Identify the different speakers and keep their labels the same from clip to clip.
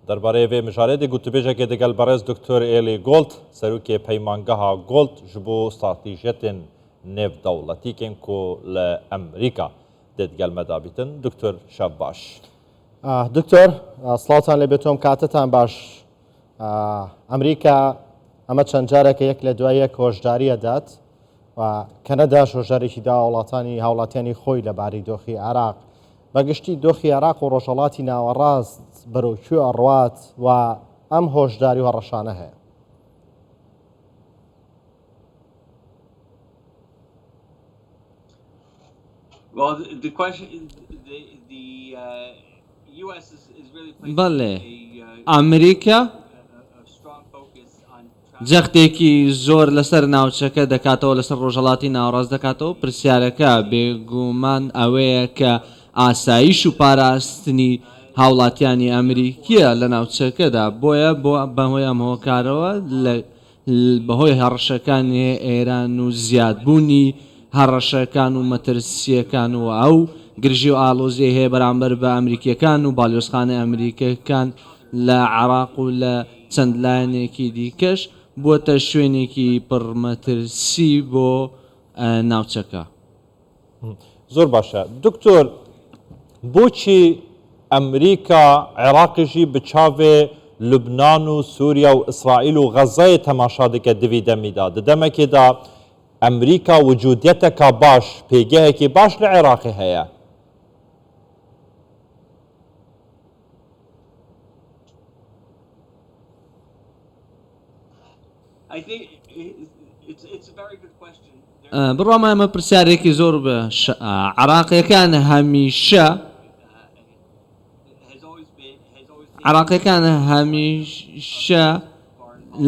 Speaker 1: درباره وی مجاره دی گوتبیجه که دگل برز دکتر ایلی گولد سروکی پیمانگاه گولد جبو استراتیجیت نو دولتی کن کو لامریکا دگل مدابیتن دکتر شب باش
Speaker 2: دکتۆر سڵاوتان لێ بێتۆم کاتتان باش. ئەمریکا ئەمە چەند جارێکە یەک لە دوای یەک هۆشداریە دات و کەنەدا هۆشدارێکی دا وڵاتانی هاوڵاتیانی خۆی لەبارەی دۆخی عێراق بەگشتی دۆخی عێراق و ڕۆژهەڵاتی ناوەڕاست بەرەوکوێ ئەڕوات و ئەم هۆشداری و هەڕەشانە هەیە.
Speaker 3: بەڵێ ئەمریکا جەختێکی زۆر لەسەر ناوچەکە دەکاتەوە لەسەر ڕۆژهەڵاتی ناوەڕاست دەکاتەوە. پرسیارەکە بێگومان ئەوەیە کە ئاسایش و پاراستنی هاوڵاتیانی ئەمریکیە لە ناوچەکەدا بۆیە بەهۆی ئەم هۆکارەوە بەهۆی هەڕەشەکانی ئێران و زیادبوونی هەڕەشەکان و مەترسیەکان و ئەو گرژی و ئالۆزی هەیە بەرامبەر بە ئەمریکیەکان و باڵیۆزخانە ئەمریکەکان لە عێراق و لە چەند لایەنێکی دیکەش بووەتە شوێنێکی پڕمەترسی بۆ ناوچەکە.
Speaker 1: زۆر باشە دکتۆر بۆچی ئەمریکا عێراقیژی بچاوێ لوبنان و سووریا و ئیسرائیل و غەزای تەماشا دکە دوی دەمیدا دەمەکێدا ئەمریکا وجودیەتەکە باش پێگەیەکی باش لە عێراقی هەیە.
Speaker 3: بڕۆمە ئەمە پرسیارێکی زۆر بە عێراقیەکان هەمیشە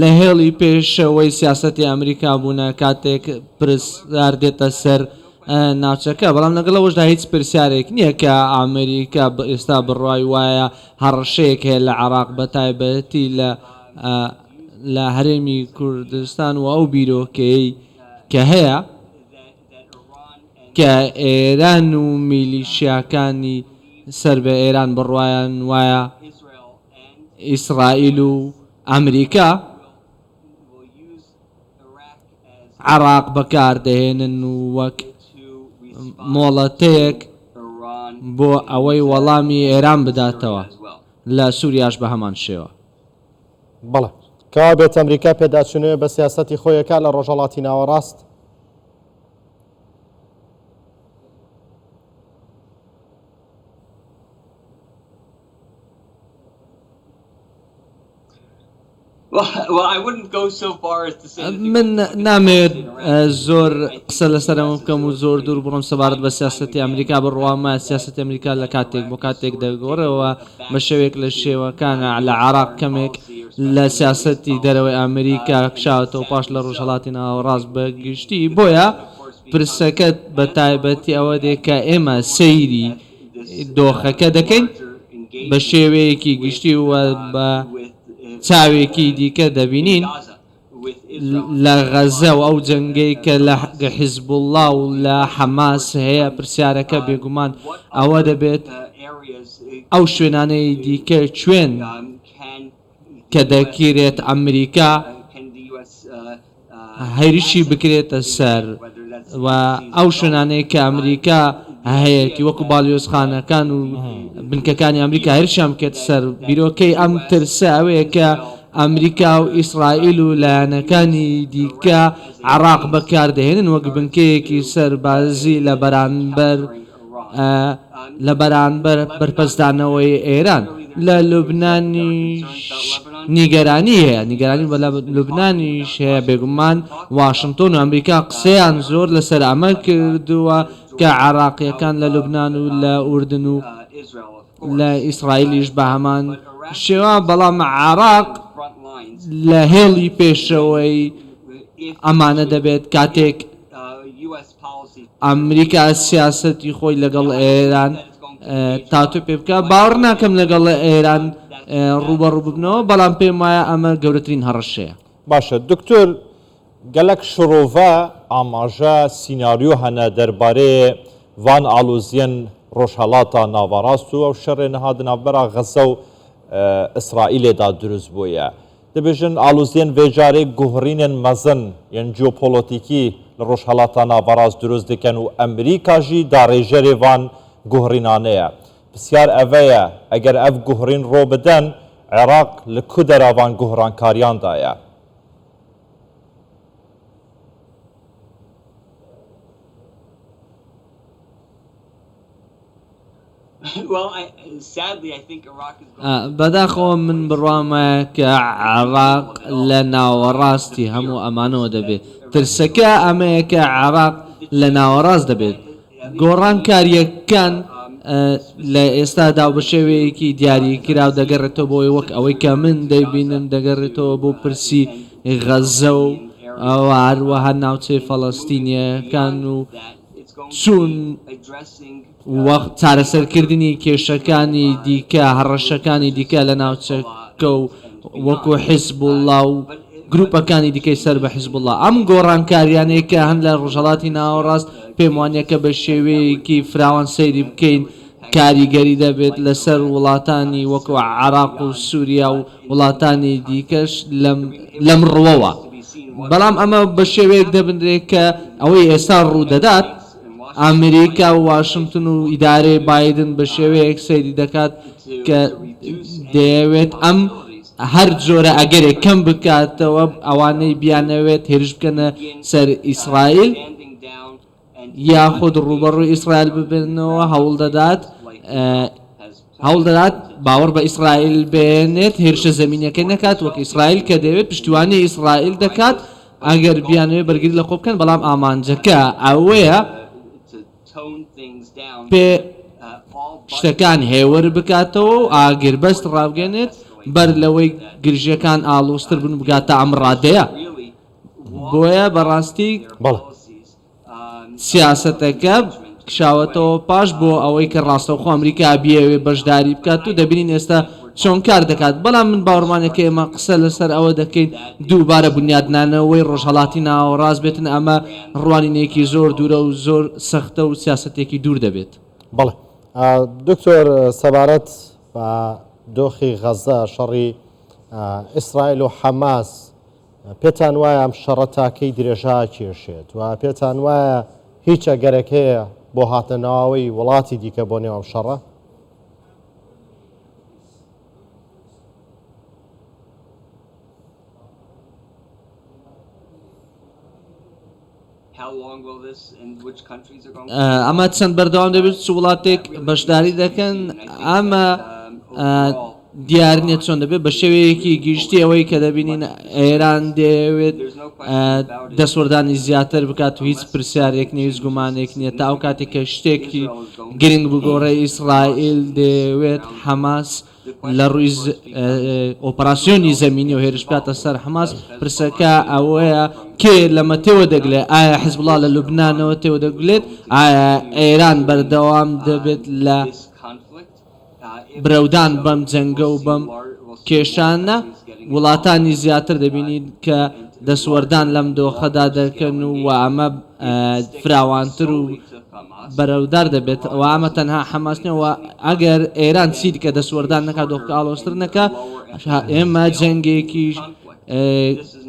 Speaker 3: لە هێڵی پێشەوەی سیاسەتی ئەمریکا بوونە کاتێک پرسیار دێتە سەر ناوچەکە، بەڵام لەگەڵەوەشدا هیچ پرسیارێک نییە کە ئەمریکا ئێستا بڕوای وایە هەڕەشەیەک هەیە لە عێراق بەتایبەتی لە هەرێمی کوردستان و ئەو بیرۆکەی کە هەیە کە ئێران و میلیشیاکانی سەر بە ئێران بڕوایان وایە ئیسرائیل و ئەمریکا عێراق بەکاردەهێنن وەک مۆڵەتەیەک بۆ ئەوەی وەڵامی ئێران بداتەوە لە سووریاش بە هەمان شێوە.
Speaker 2: بەڵێ کەوا بێت ئەمریکا پێداچونەوە بە سیاسەتی خۆیەکە لە ڕۆژهەڵاتی ناوەڕاست؟
Speaker 3: من نامێت زۆر قسە لەسەرەوە بکەم و زۆر دوور بڕۆم سەبارەت بە سیاسەتی ئەمریکا بڕوامە سیاسەتی ئەمریکا لە کاتێک بۆ کاتێک دەگۆڕەوە بە شێوێک لە شێوەکانە لە عێراق کەمێک لە سیاسەتی دەرەوەی ئەمریکا کشاوەتەوە پاش لە ڕۆژهەڵاتی ناوەڕاست بەگشتی بۆیە پرسەکەت بە تایبەتی ئەوە دێ کە ئێمە سەیری دۆخەکە دەکەین بە شێوەیەکی گشتی و بە چاوێکی دیکە دەبینین لە غەزە و ئەو جەنگەی کە لە حیزبوڵڵا و لە حەماس هەیە. پرسیارەکە بێگومان ئەوە دەبێت ئەو شوێنانەی دیکە کوێن کە دەکرێت ئەمریکا هەریشی بکرێتە سەر و ئەو شوێنانەی کە ئەمریکا هەیەی وەکو باڵیۆزخانەکان و بنکەکانی ئەمریکا هەرشیان بکێت سەر بیرۆکەی ئەم ترسە ئەوەیە کە ئەمریکا و ئیسرائیل و لایەنەکانی دیکە عێراق بەکاردەهێنن وەک بنکەیەکی سەربازی لە بەرامبەر بەرپەسدانەوەی ئێران. لە لوبنانیش نیگەرانی هەیە، نیگەرانی بە لە لوبنانیش هەیە. بێگومان واشنگتۆن و ئەمریکا قسەیان زۆر لەسەر ئەمە کردووە کە عێراقیەکان لە لوبنان و لە ئوردن و لە ئیسرائیلیش بە هەمان شێوە، بەڵام عێراق لە هێڵی پێشەوەی ئەمانە دەبێت کاتێک ئەمریکا سیاسەتی خۆی لەگەڵ ئێران تاتو پێ بکە. باوەڕ ناکەم لەگەڵ ئێران ڕوبەڕوو ببنەوە، بەڵام پێم وایە ئەمە گەورەترین هەڕەشەیە.
Speaker 1: باشە دکتۆر gelek şirove amaje sînaryo hene derbarê van aloziyên rojhelata navarast û ew şerê niha di navbera Xeza û ئیسرائیلێدا دروست بووە دەبێژن ئالوزیێن vێجارێک گوهڕینên mezin yên جیۆپۆلۆتیکی li Rojhelata Navaraz dروست dikin û Emerîka jî darêjerê van guhrînaneye. Pisyar ev ye eger ev guhrîn ro bidin, Iraq li ku dera van guhrankariyan da ye.
Speaker 3: بەداخەوە من بڕوامە کە عێراق لە ناوەڕاستی هەموو ئەمانەوە دەبێت ترسەکە ئەمەیە کە عێراق لە ناوەڕاست دەبێت گۆڕانکاریەکان لە ئێستادا بە شێوەیەکی دیاریکرااو دەگەڕێتەوە بۆی وەک ئەوەی کە من دەیبینم دەگەڕێتەوە بۆ پرسی غەزە و هەروەها ناوچەی فەڵەستینیەکان و چون وەخت چارەسەرکردنی کێشەکانی دیکە هەڕەشەکانی دیکە لە ناوچەکە و وەکو حیزبوڵڵا و گروپەکانی دیکەی سەر بە حیزبوڵڵا ئەم گۆڕانکاریانەیە کە هەند لە ڕۆژهەڵاتی ناوەڕاست پێم وانە کە بە شێوەیەکی فراوان سەیری بکەین کاریگەری دەبێت لەسەر وڵاتانی وەکو عێراق و سووریا و وڵاتانی دیکەش لەم ڕوەوە بەڵام ئەمە بە شێوەیەک دەبنرێت کە ئەوەی ئێستا ڕوودەدات ئەمریکا و واشنگتن و ئیدارەی بایدن بە شێوەیەک سەیری دەکات کە دەیەوێت ئەم هەر جۆرە ئەگەرێک کەم بکاتەوە ئەوانەی بیانەوێت هێرش بکەنە سەر ئیسرائیل یاخود ڕوبەڕووی ئیسرائیل ببنەوە هەوڵ دەدات باوەڕ بە ئیسرائیل بێنێت هێرشە زەمینەکەی نەکات وەک ئیسرائیل کە دەوێت پشتیوانی ئیسرائیل دەکات ئەگەر بیانەوێت بەرگری لە خۆ بکەن بەڵام ئامانجەکە ئەوەیە پێ شتەکان هێوەر بکاتەوە و ئاگربەست ڕابگەنێت بەر لەوەی گرژەکان ئاڵۆستر بن بگاتە ئەم ڕادەیە بۆیە بەڕاستی سیاسەتەکە کشاوەتەوە پاش بۆ ئەوەی کە ڕاستەوخۆ ئەمریکا بیاوێ بەشداری بکات و دەبینین ئێستا چۆن کار دەکات بەڵام من باوەڕمانێکە ئێمە قسە لەسەر ئەوە دەکەین دووبارە بنیادنانەوەی ڕۆژهەڵاتی ناوەڕاست بێتن ئەمە ڕوانینێکی زۆر دوورە و زۆر سەختە و سیاسەتێکی دوور دەبێت
Speaker 2: بەڵێ دکتۆر سەبارەت بە دۆخی غەزە شەڕی ئیسرائیل و حەماس پێتان وایە ئەم شەڕە تاکەی درێژا کێشێت و پێتان وایە هیچ ئەگەرێک هەیە بۆ هاتەنەوەی وڵاتی دیکە بۆ نێو ئەم شەڕە
Speaker 3: ئەمە چەند بەردەوام دەبێت چ وڵاتێک بەشداری دەکەن ئەمە دیار نیە چۆن دەبێت بە شێوەیەکی گشتی ئەوەی کە دەبینین ئێران دەوێت دەسوەردانی زیاتر بکات و هیچ پرسیارێک نیە هیچ گومانێک نییە تا ئەو کاتێک کە شتێکی گرنگ بگۆڕێ ئیسرائیل دەوێت حەماس لە ڕووی ئۆپەراسیۆنی زەمینی و هێرش بکاتە سەر حەماس پرسەکە ئەوەیە کێ لەمە تێوە دەگلێت ئایا حیزبوڵڵا لە لوبنانەوە تێوە دەگولێت ئایا ئێران بەردەوام دەبێت لە برەودان بەم جەنگە و بەم کێشانە وڵاتانی زیاتر دەبینید کە دەسوەردان لەم دۆخەدا دەکەن و ئەمە فراوانتر و بەرەودار دەبێت و ئەمە تەنها حەماسنەوە ئەگەر ئێران چیت کە دەسوەردان نەکات دۆخکە ئاڵۆستر نەکە ئێمە جەنگێکی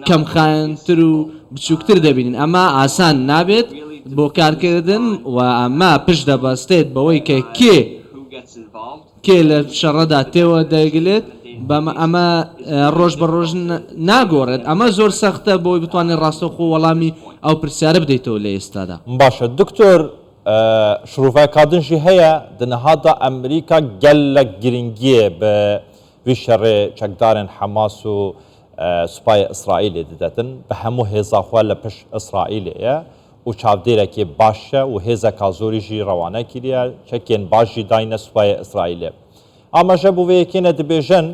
Speaker 3: کەم خایەنتر و بچووکتر دەبینین ئەمە ئاسان نابێت بۆ کارکردن و ئەمە پشت دەبەستێت بەوەی کە کێ لە شەڕەدا تێوە دەگلێت ئەمە ڕۆژ بە ڕۆژ ناگۆڕێت ئەمە زۆر سەختە بۆی بتوانێت ڕاستەوخۆ وەڵامی ئەو پرسیارە بدەیتەوە لە ئێستادا
Speaker 1: باشە دکتۆر شروفای کادنجی هەیە دنەهادا ئەمریکا گەلێک گرنگیە بە وی شەڕێ چەکدارن حەماس و سوپای ئیسرائیلێ دەدەتن بە هەموو هێزاخوا لە پشت ئیسرائیلەیە و چاودێرێکی باشە و هێزەکە زۆریژی ڕەوانە کردە چەکێن باشی داینە سوپای ئیسرائیلێ ئاماژە بۆ vêyekîne dibêjin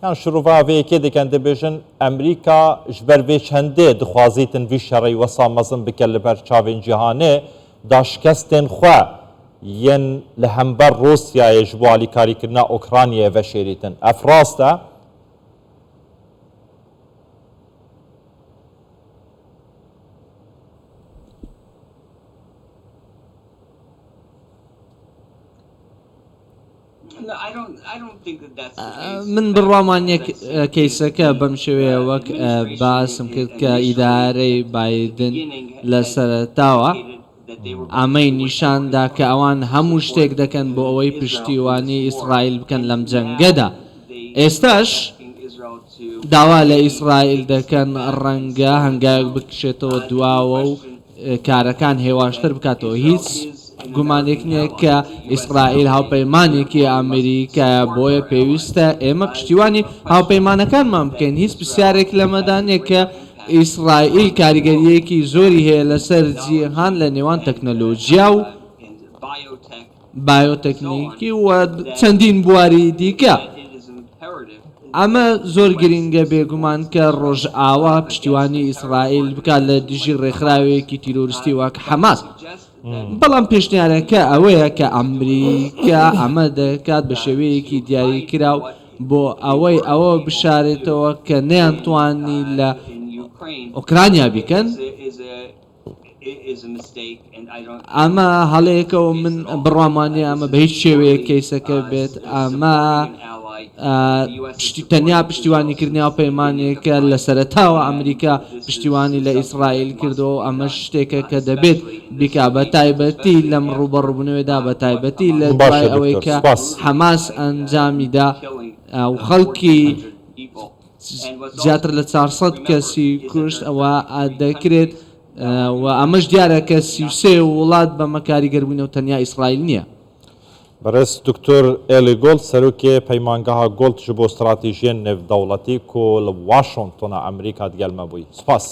Speaker 1: yan şirova vêyekê dikin dibêjin Emerîka ji ber vê çendê dixwazîtin vî şerê wesa mezin bike li ber çavên cîhanê da şikestên xwe yên li hember Rusyayê ji bo alîkarîkirina Ukraynayê veşêrîtin ev rast e
Speaker 3: من بڕوامان کەیسەکە بەم شێوەیە وەک باسم کرد کە ئیدارەی بایدن لە سەرەتاوە ئامەی نیشاندا کە ئەوان هەموو شتێک دەکەن بۆ ئەوەی پشتیوانی ئیسرائیل بکەن لەم جەنگەدا. ئێستاش داوا لە ئیسرائیل دەکەن ڕەنگە هەنگاوێک بکشێتەوە دواوە و کارەکان هێواشتر بکاتەوە. هیچ گومانێک نییە کە ئیسرائیل هاوپەیمانێکی ئەمریکایە بۆیە پێویستە ئێمە پشتیوانی هاوپەیمانەکانمان بکەین. هیچ پرسیارێک لەمەدانێ کە ئیسرائیل کاریگەریەکی زۆری هەیە لەسەر جیهان لە نێوان تەکنەلۆژیا و بایۆتەکنیکی و چەندین بواری دیکە. ئەمە زۆر گرنگە بێگومان کە ڕۆژئاوا پشتیوانی ئیسرائیل بکات لە دژی ڕێکخراوەیەکی تیرۆریستی وەک حەماس. بەڵام پێشنیارەکە ئەوەیە کە ئەمریکا ئەمە دەکات بە شێوەیەکی دیاریکراو بۆ ئەوەی ئەوە بشارێتەوە کە نەیانتوانی لە ئۆکرانیا بیکەن. ئەمە هەڵەیەکەوە من بڕوامانێ ئەمە بە هیچ شێوەیە کەیسەکە بێت. ئەمە تەنیا پشتیوانیکردنی هاوپەیمانێکە لە سەرەتاوە ئەمریکا پشتیوانی لە ئیسرائیل کردەوە. ئەمە شتێکە کە دەبێت بیکا بە تایبەتی لەم ڕوبەڕووبوونەوەیدا بە تایبەتی لە دوای ئەوەی کە حەماس ئەنجامیدا و خەڵکی زیاتر لە 400 کەسی کوشت ئەوە دەکرێت و ئەمەش دیارە کە 33 وڵات بە مەکاریگەربوونەوە تەنیا ئیسرائیل نییە.
Speaker 1: بەڕێز دکتۆر ئێلی گۆڵد سەرۆکێ پەیمانگەها گۆڵد ji بۆ استراتیژیە نێودەوڵەتی کۆ لە واشنگتۆنە ئەمریکا دگەلمە بووی. سپاس.